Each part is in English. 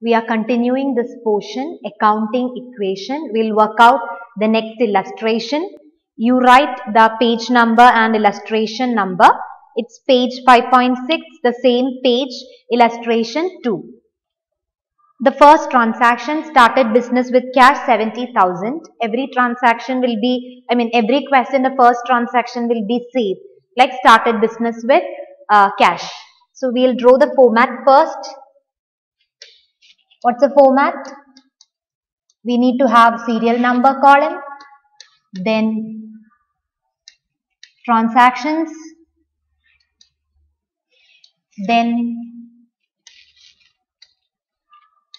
We are continuing this portion, accounting equation. We'll work out the next illustration. You write the page number and illustration number. It's page 5.6, the same page, illustration 2. The first transaction started business with cash 70,000. Every transaction will be, every question, the first transaction will be same. Like started business with cash. So we'll draw the format first. What's the format? We need to have serial number column, then transactions, then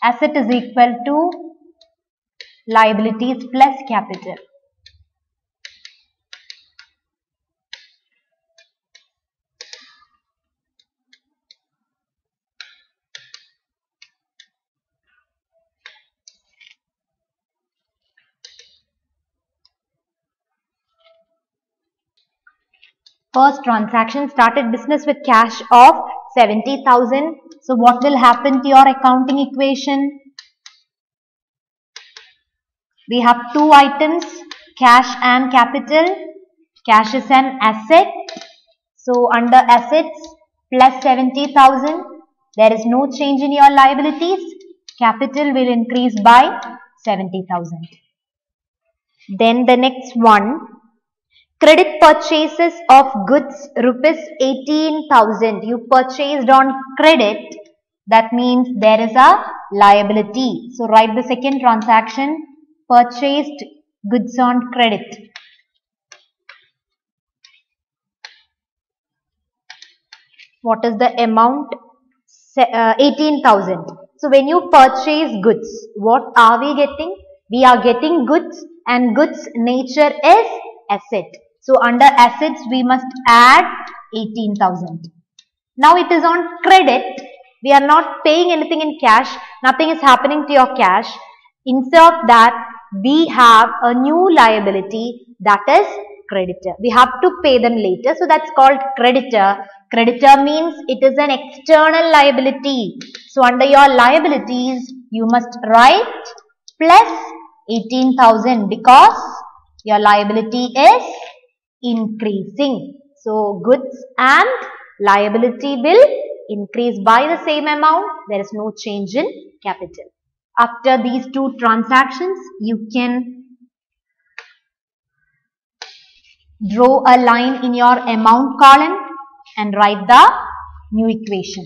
asset is equal to liabilities plus capital. First transaction started business with cash of 70,000. So what will happen to your accounting equation? We have two items, cash and capital. Cash is an asset. So under assets plus 70,000, there is no change in your liabilities. Capital will increase by 70,000. Then the next one. Credit purchases of goods rupees 18,000. You purchased on credit. That means there is a liability. So write the second transaction. Purchased goods on credit. What is the amount? 18,000. So when you purchase goods, what are we getting? We are getting goods, and goods nature is asset. So under assets, we must add 18,000. Now it is on credit. We are not paying anything in cash. Nothing is happening to your cash. Instead of that, we have a new liability, that is creditor. We have to pay them later. So that's called creditor. Creditor means it is an external liability. So under your liabilities, you must write plus 18,000 because your liability is increasing. So goods and liability will increase by the same amount. There is no change in capital. After these two transactions, you can draw a line in your amount column and write the new equation.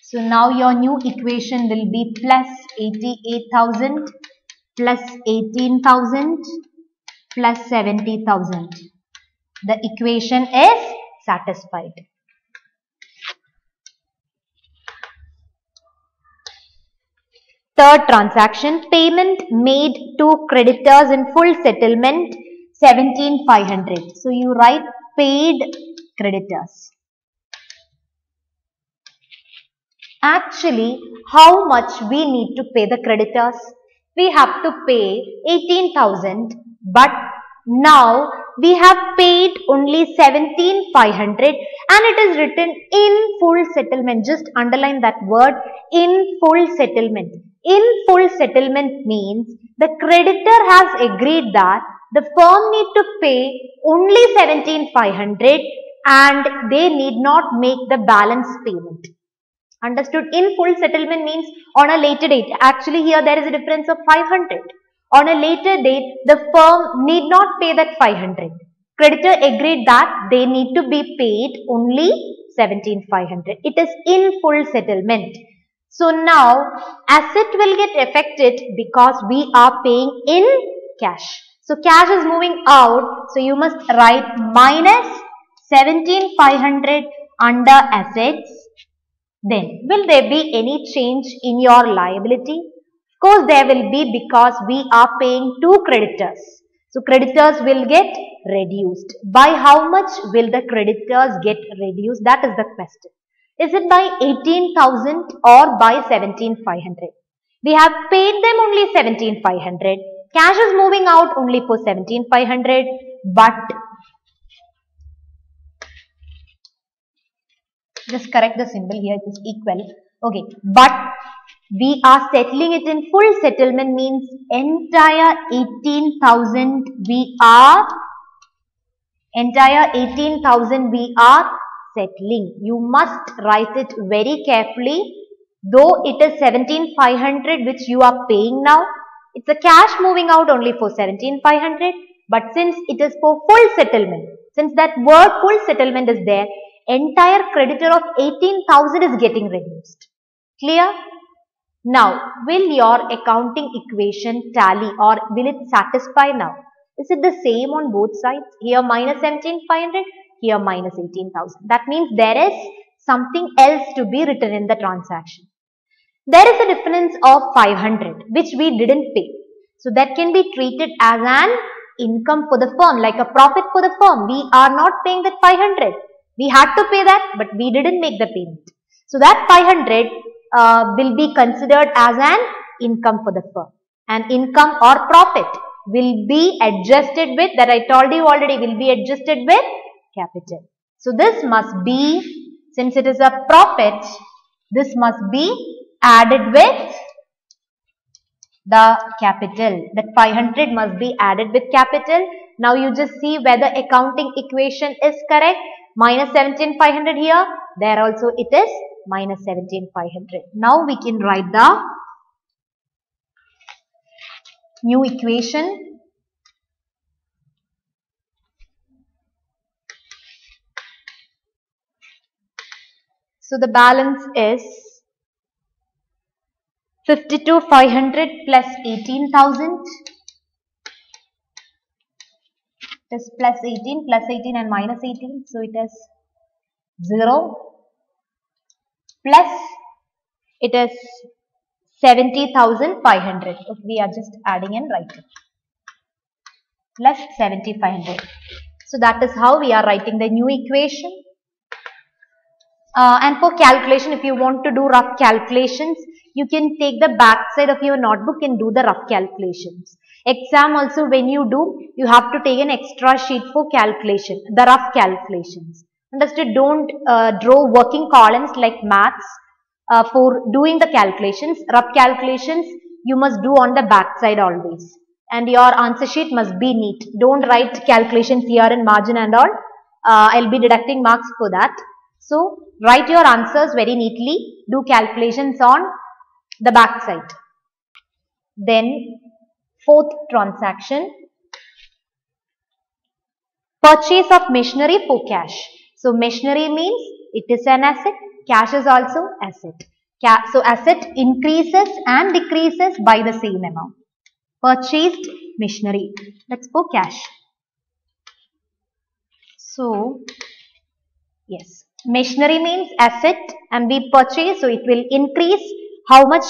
So now your new equation will be plus 88,000 plus 18,000 plus 70,000. The equation is satisfied. Third transaction, payment made to creditors in full settlement 17,500. So you write paid creditors. Actually, how much we need to pay the creditors? We have to pay 18,000, but now we have paid only 17,500 and it is written in full settlement. Just underline that word, in full settlement. In full settlement means the creditor has agreed that the firm need to pay only 17,500 and they need not make the balance payment. Understood? In full settlement means on a later date. Actually here there is a difference of 500. On a later date, the firm need not pay that 500. Creditor agreed that they need to be paid only 17,500. It is in full settlement. So now asset will get affected because we are paying in cash. So cash is moving out. So you must write minus 17,500 under assets. Then, will there be any change in your liability? Of course, there will be because we are paying to creditors. So, creditors will get reduced. By how much will the creditors get reduced? That is the question. Is it by 18,000 or by 17,500? We have paid them only 17,500. Cash is moving out only for 17,500. But Just correct the symbol here, it is equal. Okay, but we are settling it in full. Settlement means entire 18,000 we are settling. You must write it very carefully. Though it is 17,500 which you are paying now, it's a cash moving out only for 17,500. But since it is for full settlement, since that word full settlement is there, entire creditor of 18,000 is getting reduced. Clear? Now, will your accounting equation tally or will it satisfy now? Is it the same on both sides? Here minus 17,500, here minus 18,000. That means there is something else to be written in the transaction. There is a difference of 500 which we didn't pay. So that can be treated as an income for the firm, like a profit for the firm. We are not paying that 500. We had to pay that, but we didn't make the payment. So that 500 will be considered as an income for the firm. And income or profit will be adjusted with, that I told you already, will be adjusted with capital. So this must be, since it is a profit, this must be added with the capital. That 500 must be added with capital. Now you just see whether accounting equation is correct. Minus 17,500 here. There also it is minus 17,500. Now we can write the new equation. So the balance is 52,500 plus 18,000. It is plus 18 and minus 18. So it is 0 plus it is 70,500. Okay, we are just adding and writing. Plus 70,500. So that is how we are writing the new equation. And for calculation, if you want to do rough calculations, you can take the back side of your notebook and do the rough calculations. Exam also, when you do, you have to take an extra sheet for calculation, the rough calculations. Understood? Don't draw working columns like maths for doing the calculations. Rough calculations you must do on the back side always. And your answer sheet must be neat. Don't write calculations here in margin and all. I'll be deducting marks for that. So, write your answers very neatly. Do calculations on the back side. Then, fourth transaction. Purchase of machinery for cash. So, machinery means it is an asset. Cash is also asset. So, asset increases and decreases by the same amount. Purchased machinery. That's for cash. So, yes. Machinery means asset and we purchase, so it will increase. How much?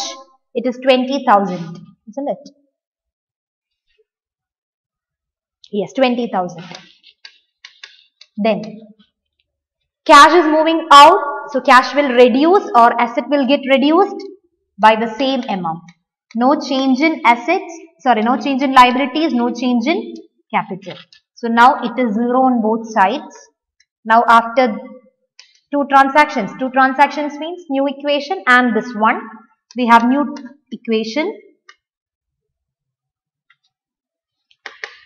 It is 20,000, isn't it? Yes, 20,000. Then, cash is moving out, so cash will reduce or asset will get reduced by the same amount. No change in assets, no change in liabilities, no change in capital. So now it is 0 on both sides. Now after two transactions means new equation and this one. We have new equation.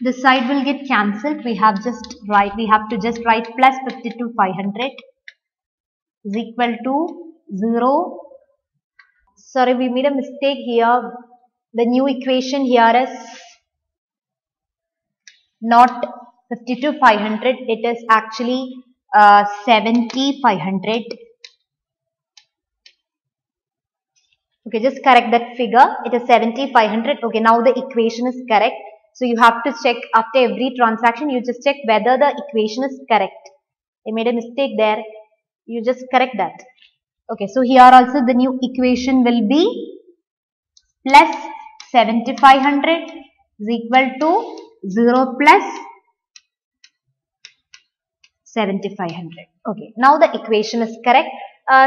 This side will get cancelled. We have to just write plus 52,500 is equal to 0. Sorry, we made a mistake here. The new equation here is not 52,500. It is actually 70,500. Okay, just correct that figure. It is 70,500. Okay, now the equation is correct. So you have to check after every transaction. You just check whether the equation is correct. I made a mistake there. You just correct that. Okay, so here also the new equation will be plus 7,500 is equal to 0 plus 7,500. Okay, now the equation is correct.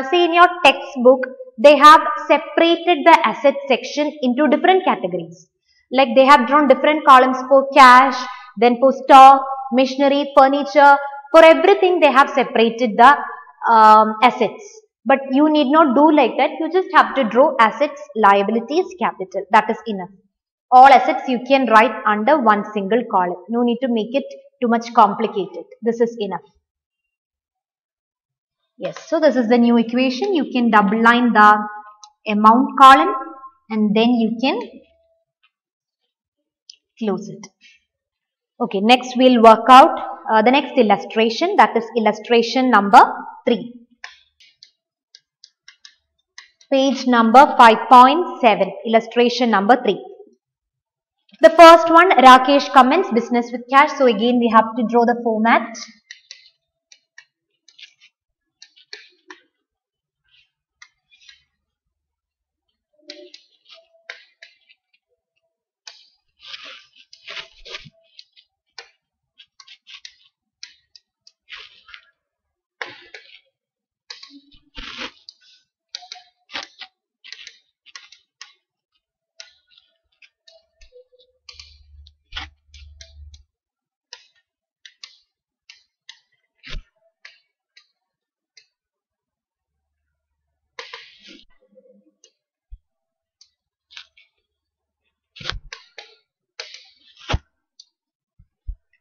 See, in your textbook, they have separated the asset section into different categories. Like they have drawn different columns for cash, then for stock, machinery, furniture. For everything, they have separated the assets. But you need not do like that. You just have to draw assets, liabilities, capital. That is enough. All assets you can write under one single column. No need to make it too much complicated. This is enough. Yes, so this is the new equation. You can double line the amount column and then you can close it. Okay, next we'll work out the next illustration, that is illustration number 3. Page number 5.7, illustration number 3. The first one, Rakesh comments business with cash. So again we have to draw the format.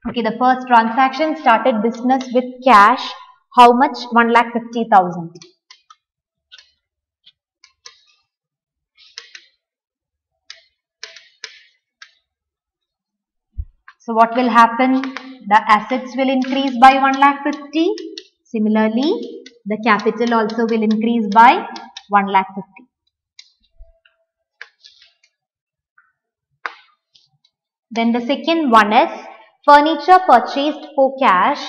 Okay, the first transaction started business with cash. How much? 1,50,000. So what will happen? The assets will increase by 1,50,000. Similarly, the capital also will increase by 1,50,000. Then the second one is furniture purchased for cash.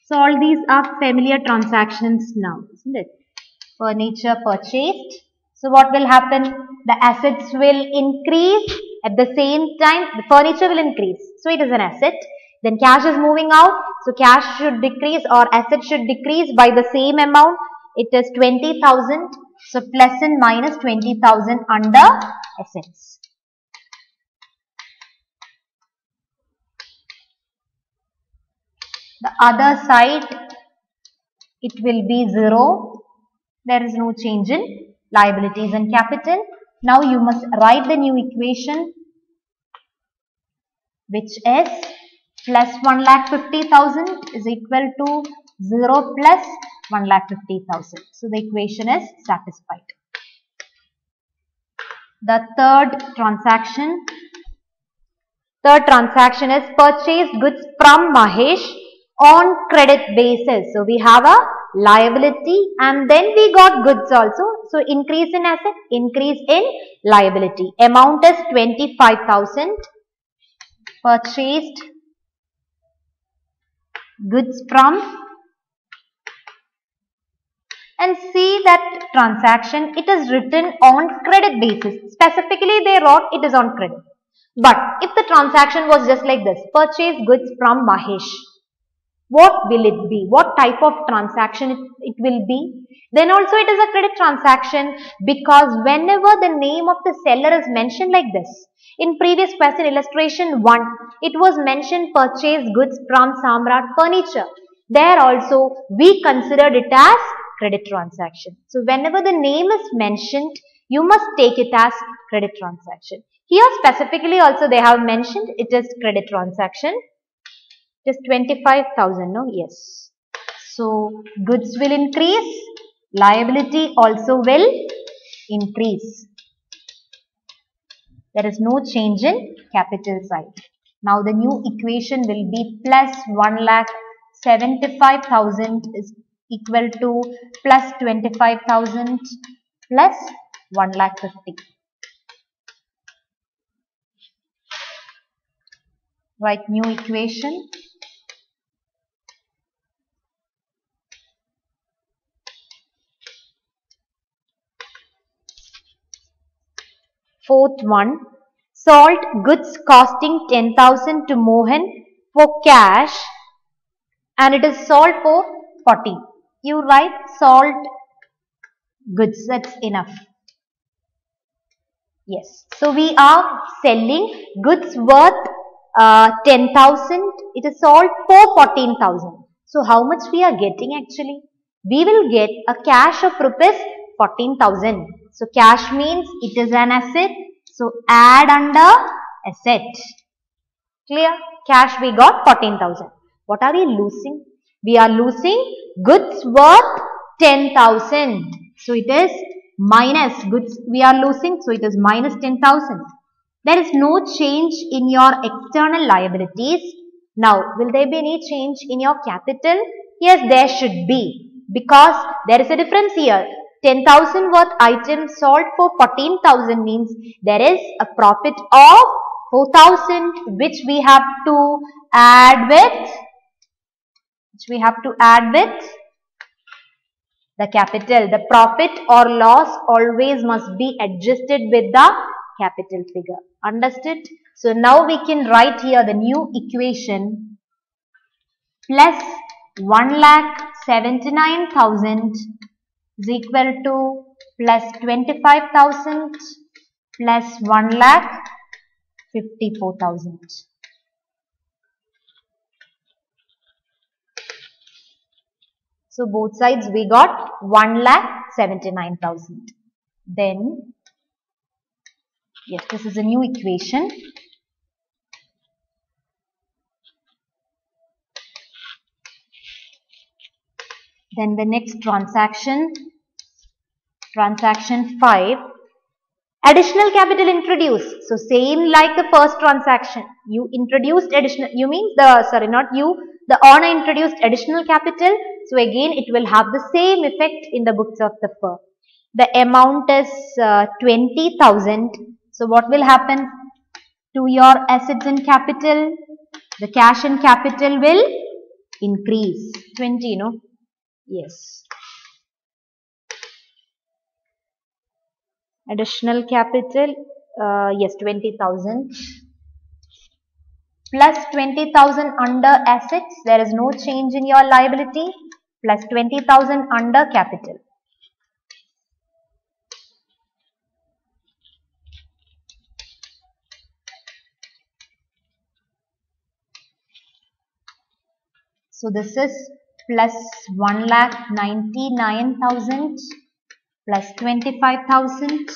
So all these are familiar transactions now, isn't it? Furniture purchased. So what will happen? The assets will increase. At the same time, the furniture will increase. So it is an asset. Then cash is moving out. So cash should decrease or asset should decrease by the same amount. It is 20,000. So plus and minus 20,000 under assets. The other side, it will be 0. There is no change in liabilities and capital. Now you must write the new equation, which is plus 1,50,000 is equal to 0 plus 1,50,000. So the equation is satisfied. The third transaction is purchased goods from Mahesh on credit basis. So we have a liability and then we got goods also. So increase in asset, increase in liability. Amount is 25,000. Purchased goods from, and see that transaction, it is written on credit basis. Specifically they wrote it is on credit. But if the transaction was just like this, purchase goods from Mahesh, what will it be? What type of transaction it will be? Then also it is a credit transaction, because whenever the name of the seller is mentioned like this, in previous question illustration 1, it was mentioned purchase goods from Samrat Furniture. There also we considered it as credit transaction. So whenever the name is mentioned, you must take it as credit transaction. Here specifically also they have mentioned it is credit transaction. Just 25,000, no? Yes. So goods will increase, liability also will increase. There is no change in capital side. Now the new equation will be plus 1,75,000 is equal to plus 25,000 plus 1,50,000. Write new equation. Fourth one, sold goods costing 10,000 to Mohan for cash and it is sold for 40. You write sold goods, that's enough. Yes. So we are selling goods worth 10,000. It is sold for 14,000. So how much we are getting actually? we will get a cash of rupees 14,000. So cash means it is an asset. So add under asset. Clear? Cash we got 14,000. What are we losing? We are losing goods worth 10,000. So it is minus goods we are losing. So it is minus 10,000. There is no change in your external liabilities. Now, will there be any change in your capital? Yes, there should be. Because there is a difference here. 10,000 worth item sold for 14,000 means there is a profit of 4,000 which we have to add with the capital. The profit or loss always must be adjusted with the capital figure. Understood? So now we can write here the new equation plus 1,79,000 is equal to plus 25,000 plus 1,54,000. So both sides we got 1,79,000. Then, yes, this is a new equation. Then the next transaction 5, additional capital introduced. So same like the first transaction, you introduced additional, the owner introduced additional capital. So again it will have the same effect in the books of the firm. The amount is 20,000. So what will happen to your assets and capital? The cash and capital will increase. 20, no? Yes. Additional capital, yes, 20,000 plus 20,000 under assets. There is no change in your liability, plus 20,000 under capital. So this is plus 1,99,000 plus 25,000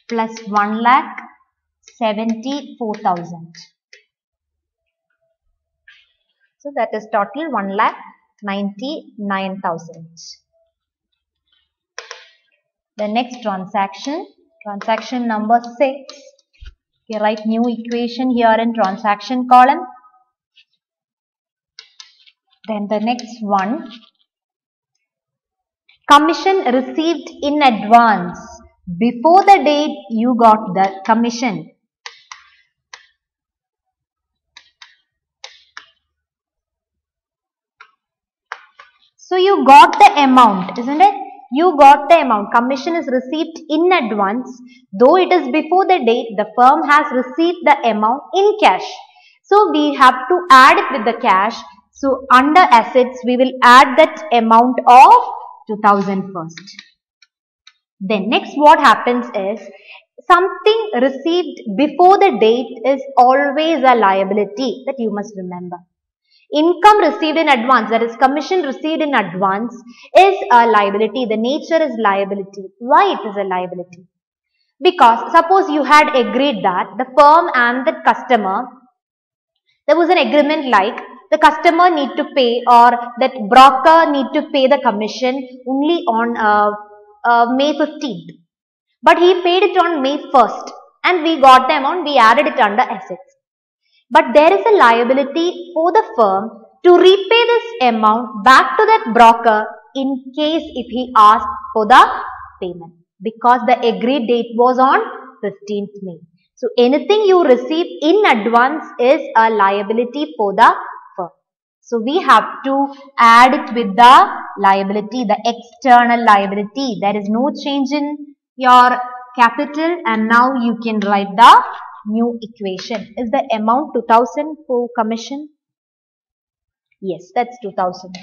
plus 1,74,000. So that is total 1,99,000. The next transaction number 6. Okay, write new equation here in transaction column. Then the next one, commission received in advance before the date you got the commission. So you got the amount, isn't it? You got the amount. Commission is received in advance. Though it is before the date, the firm has received the amount in cash. So we have to add it with the cash. So under assets, we will add that amount of 2,000 first. Then next what happens is, something received before the date is always a liability, that you must remember. Income received in advance, that is commission received in advance, is a liability. The nature is liability. Why it is a liability? Because suppose you had agreed that the firm and the customer, there was an agreement like the customer need to pay or that broker need to pay the commission only on May 15th. But he paid it on May 1st and we got the amount, we added it under assets. But there is a liability for the firm to repay this amount back to that broker in case if he asked for the payment, because the agreed date was on 15th May. So anything you receive in advance is a liability for the firm. So we have to add it with the liability, the external liability. There is no change in your capital, and now you can write the new equation. Is the amount 2,000 for commission? Yes, that's 2,000.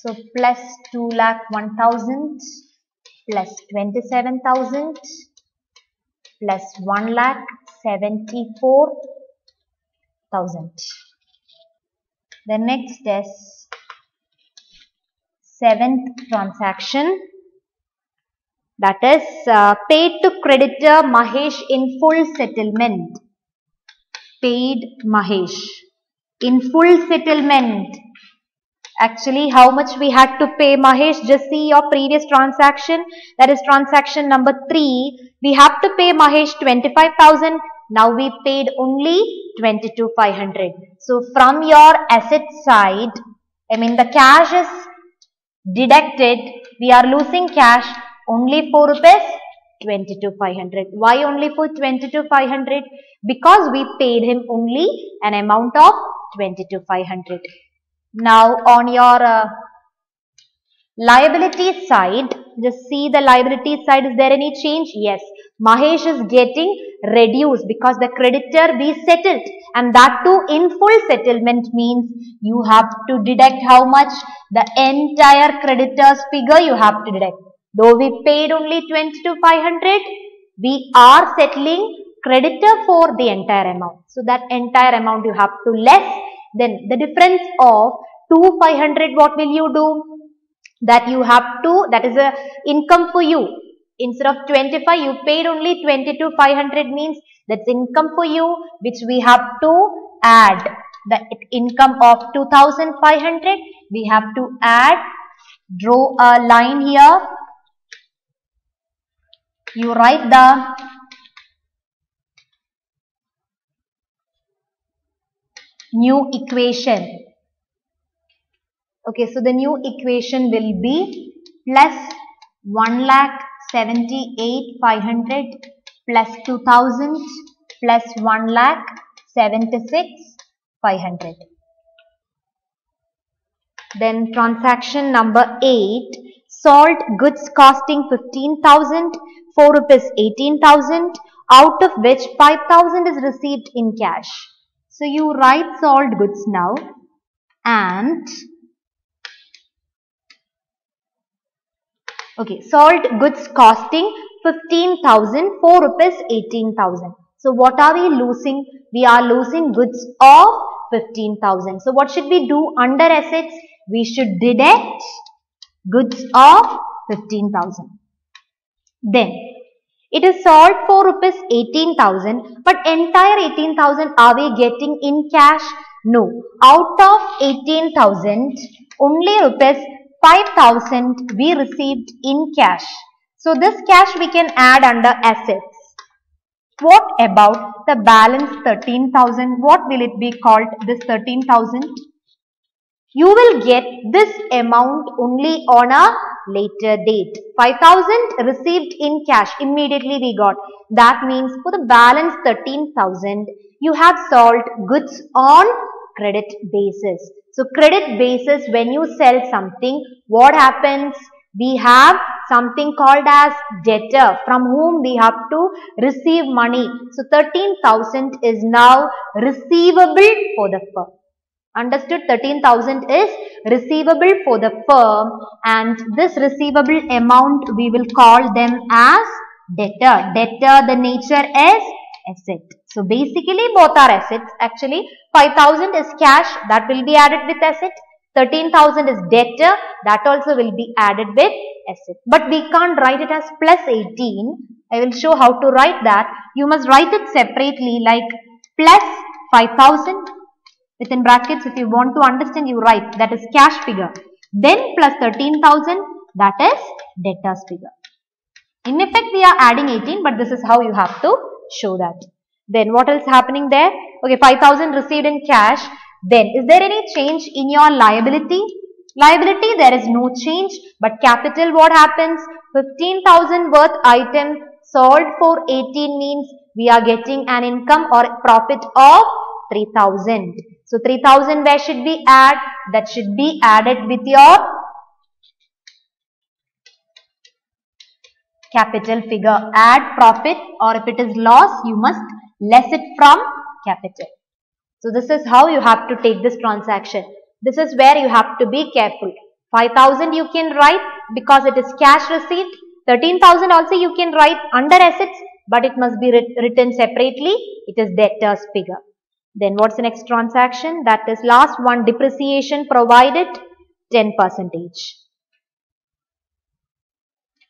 So plus 2,01,000 plus 27,000 plus 1,74,000. The next is 7th transaction, that is paid to creditor Mahesh in full settlement. Paid Mahesh in full settlement. Actually, how much we had to pay Mahesh? Just see your previous transaction, that is transaction number 3. We have to pay Mahesh 25,000. Now we paid only 22,500. So from your asset side, the cash is deducted. We are losing cash only for rupees 22,500. Why only for 22,500? Because we paid him only an amount of 22,500. Now on your liability side, just see the liability side. Is there any change? Yes. Mahesh is getting reduced because the creditor we settled, and that too in full settlement means you have to deduct how much? The entire creditor's figure you have to deduct. Though we paid only 22,500, we are settling creditor for the entire amount. So that entire amount you have to less. Then the difference of 2,500, what will you do? That you have to, that is a income for you. Instead of 25, you paid only 22,500 means that's income for you, which we have to add. The income of 2,500, we have to add, draw a line here. You write the new equation. Okay, so the new equation will be plus 1,78,500 plus 2,000 plus 1,76,500. Then transaction number 8, sold goods costing 15,000 for rupees 18,000, out of which 5,000 is received in cash. So you write sold goods now, and okay, sold goods costing 15,000 for rupees 18,000. So what are we losing? We are losing goods of 15,000. So what should we do under assets? We should deduct goods of 15,000. Then it is sold for rupees 18,000, but entire 18,000 are we getting in cash? No. Out of 18,000, only rupees 5,000 we received in cash. So this cash we can add under assets. What about the balance 13,000? What will it be called, this 13,000? You will get this amount only on a later date. 5,000 received in cash, immediately we got. That means for the balance 13,000, you have sold goods on credit basis. So credit basis, when you sell something, what happens? We have something called as debtor, from whom we have to receive money. So 13,000 is now receivable for the firm. Understood? 13,000 is receivable for the firm, and this receivable amount we will call them as debtor. Debtor, the nature is asset. So basically both are assets. Actually 5,000 is cash, that will be added with asset. 13,000 is debtor, that also will be added with asset. But we can't write it as plus 18. I will show how to write that. You must write it separately, like plus 5,000. Within brackets, if you want to understand, you write that is cash figure. Then plus 13,000, that is debtor's figure. In effect, we are adding 18, but this is how you have to show that. Then what else happening there? Okay, 5,000 received in cash. Then is there any change in your liability? Liability, there is no change, but capital, what happens? 15,000 worth item sold for 18 means we are getting an income or profit of 3,000. So 3,000 where should we add? That should be added with your capital figure. Add profit, or if it is loss, you must less it from capital. So this is how you have to take this transaction. This is where you have to be careful. 5,000 you can write because it is cash receipt. 13,000 also you can write under assets, but it must be written separately. It is debtors figure. Then what's the next transaction? That is last one, depreciation provided 10%.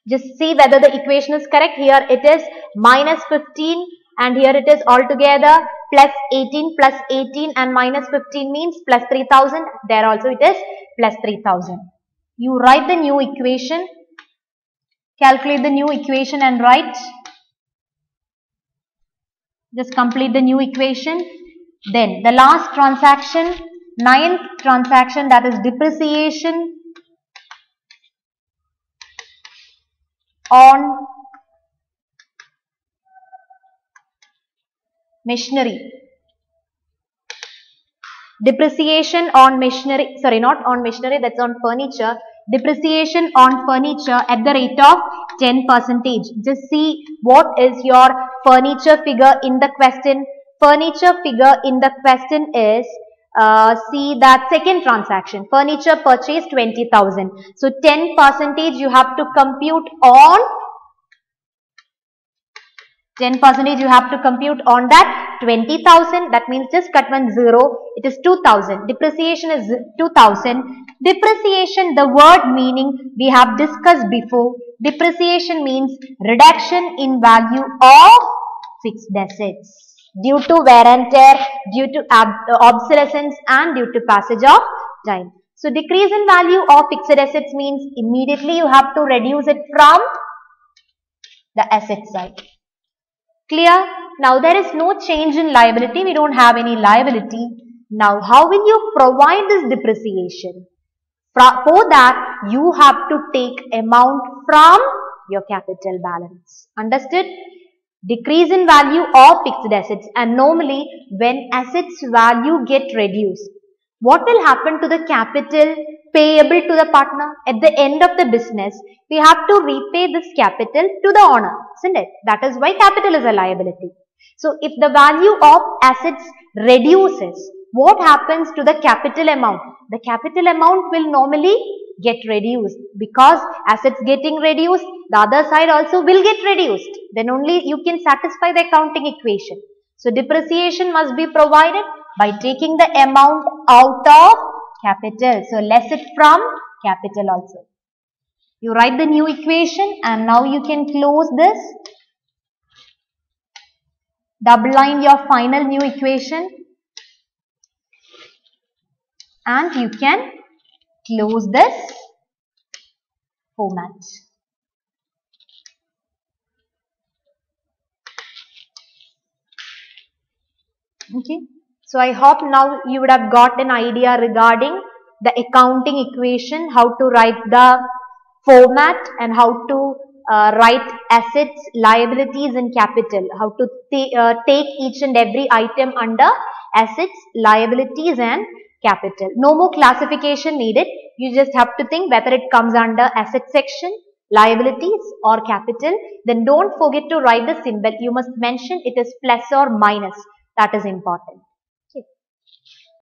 Just see whether the equation is correct. Here it is minus 15 and here it is altogether plus 18 and minus 15 means plus 3,000. There also it is plus 3,000. You write the new equation, calculate the new equation and write. Just complete the new equation. Then the last transaction, 9th transaction, that is depreciation on machinery. Depreciation on machinery, sorry, not on machinery, that's on furniture. Depreciation on furniture at the rate of 10%. Just see what is your furniture figure in the question. Furniture figure in the question is, see that second transaction, furniture purchase 20,000. So 10% you have to compute on 10% you have to compute on that 20,000. That means just cut one zero. It is 2,000. Depreciation is 2,000. Depreciation, the word meaning we have discussed before. Depreciation means reduction in value of fixed assets due to wear and tear, due to obsolescence and due to passage of time. So decrease in value of fixed assets means immediately you have to reduce it from the asset side. Clear? Now there is no change in liability. We don't have any liability. Now how will you provide this depreciation? For that you have to take amount from your capital balance. Understood? Decrease in value of fixed assets, and normally when assets value get reduced, what will happen to the capital payable to the partner? At the end of the business, we have to repay this capital to the owner, isn't it? That is why capital is a liability. So if the value of assets reduces, what happens to the capital amount? The capital amount will normally get reduced, because assets getting reduced, the other side also will get reduced. Then only you can satisfy the accounting equation. So depreciation must be provided by taking the amount out of capital. So less it from capital also. You write the new equation and now you can close this. Double line your final new equation and you can close this format. Okay. So I hope now you would have got an idea regarding the accounting equation, how to write the format and how to write assets, liabilities and capital, how to take each and every item under assets, liabilities and capital. No more classification needed. You just have to think whether it comes under asset section, liabilities or capital. Then don't forget to write the symbol. You must mention it is plus or minus. That is important.